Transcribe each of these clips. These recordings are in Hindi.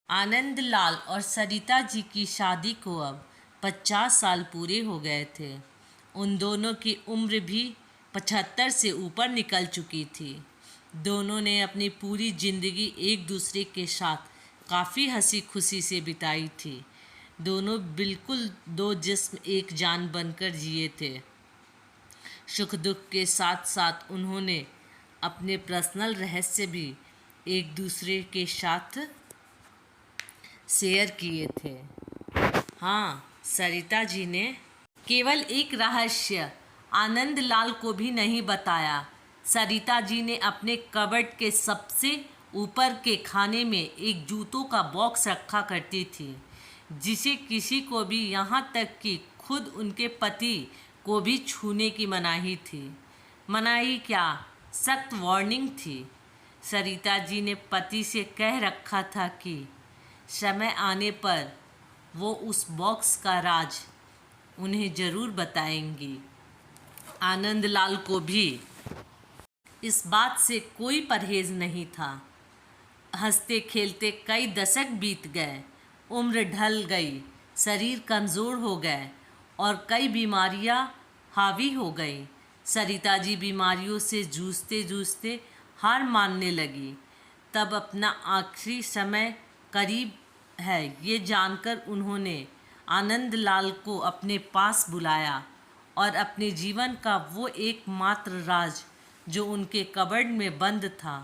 आनंदलाल और सरिता जी की शादी को अब 50 साल पूरे हो गए थे। उन दोनों की उम्र भी 75 से ऊपर निकल चुकी थी। दोनों ने अपनी पूरी जिंदगी एक दूसरे के साथ काफ़ी हंसी खुशी से बिताई थी। दोनों बिल्कुल दो जिस्म एक जान बनकर जिए थे। सुख दुख के साथ साथ उन्होंने अपने पर्सनल रहस्य भी एक दूसरे के साथ शेयर किए थे। हाँ, सरिता जी ने केवल एक रहस्य आनंदलाल को भी नहीं बताया। सरिता जी ने अपने कबर्ड के सबसे ऊपर के खाने में एक जूतों का बॉक्स रखा करती थी, जिसे किसी को भी, यहाँ तक कि खुद उनके पति को भी छूने की मनाही थी। मनाही क्या, सख्त वार्निंग थी। सरिता जी ने पति से कह रखा था कि समय आने पर वो उस बॉक्स का राज उन्हें ज़रूर बताएंगी। आनंदलाल को भी इस बात से कोई परहेज नहीं था। हंसते खेलते कई दशक बीत गए, उम्र ढल गई, शरीर कमज़ोर हो गए और कई बीमारियां हावी हो गई। सरिता जी बीमारियों से जूझते जूझते हार मानने लगी। तब अपना आखिरी समय करीब है ये जानकर उन्होंने आनंदलाल को अपने पास बुलाया और अपने जीवन का वो एकमात्र राज जो उनके कबर्ड में बंद था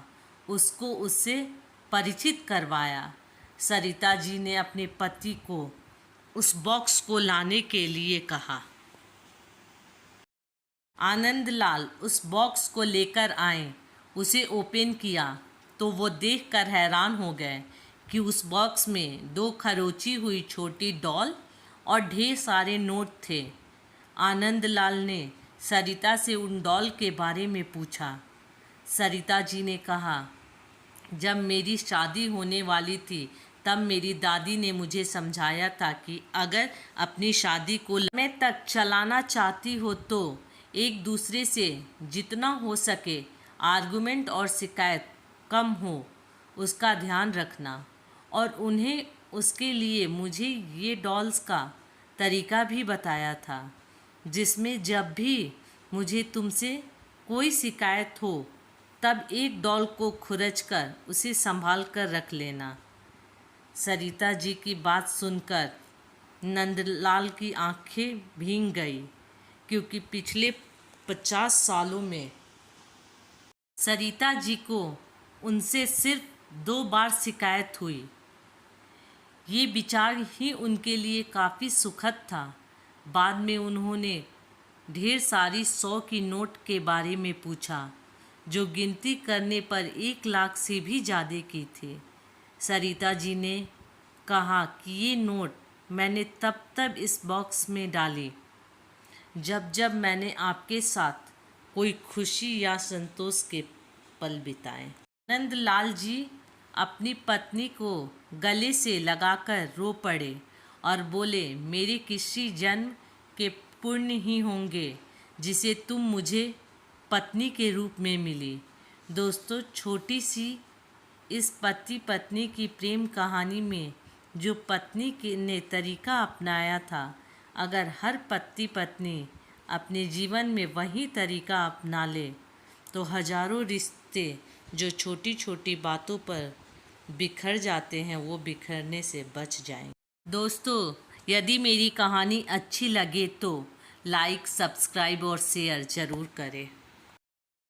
उसको उससे परिचित करवाया। सरिता जी ने अपने पति को उस बॉक्स को लाने के लिए कहा। आनंदलाल उस बॉक्स को लेकर आए। उसे ओपन किया तो वो देखकर हैरान हो गए कि उस बॉक्स में 2 खरोची हुई छोटी डॉल और ढेर सारे नोट थे। आनंदलाल ने सरिता से उन डॉल के बारे में पूछा। सरिता जी ने कहा, जब मेरी शादी होने वाली थी तब मेरी दादी ने मुझे समझाया था कि अगर अपनी शादी को लंबे तक चलाना चाहती हो तो एक दूसरे से जितना हो सके आर्गुमेंट और शिकायत कम हो उसका ध्यान रखना। और उन्हें उसके लिए मुझे ये डॉल्स का तरीका भी बताया था, जिसमें जब भी मुझे तुमसे कोई शिकायत हो तब एक डॉल को खुरचकर उसे संभाल कर रख लेना। सरिता जी की बात सुनकर नंदलाल की आंखें भीग गई, क्योंकि पिछले 50 सालों में सरिता जी को उनसे सिर्फ 2 बार शिकायत हुई। ये विचार ही उनके लिए काफ़ी सुखद था। बाद में उन्होंने ढेर सारी 100 की नोट के बारे में पूछा, जो गिनती करने पर 1 लाख से भी ज़्यादा की थी। सरिता जी ने कहा कि ये नोट मैंने तब इस बॉक्स में डाली जब जब मैंने आपके साथ कोई खुशी या संतोष के पल बिताए। नंदलाल जी अपनी पत्नी को गले से लगाकर रो पड़े और बोले, मेरे किसी जन्म के पुण्य ही होंगे जिसे तुम मुझे पत्नी के रूप में मिली। दोस्तों, छोटी सी इस पति पत्नी की प्रेम कहानी में जो पत्नी ने तरीका अपनाया था, अगर हर पति पत्नी अपने जीवन में वही तरीका अपना ले तो हजारों रिश्ते जो छोटी छोटी बातों पर बिखर जाते हैं वो बिखरने से बच जाएंगे। दोस्तों, यदि मेरी कहानी अच्छी लगे तो लाइक, सब्सक्राइब और शेयर ज़रूर करें।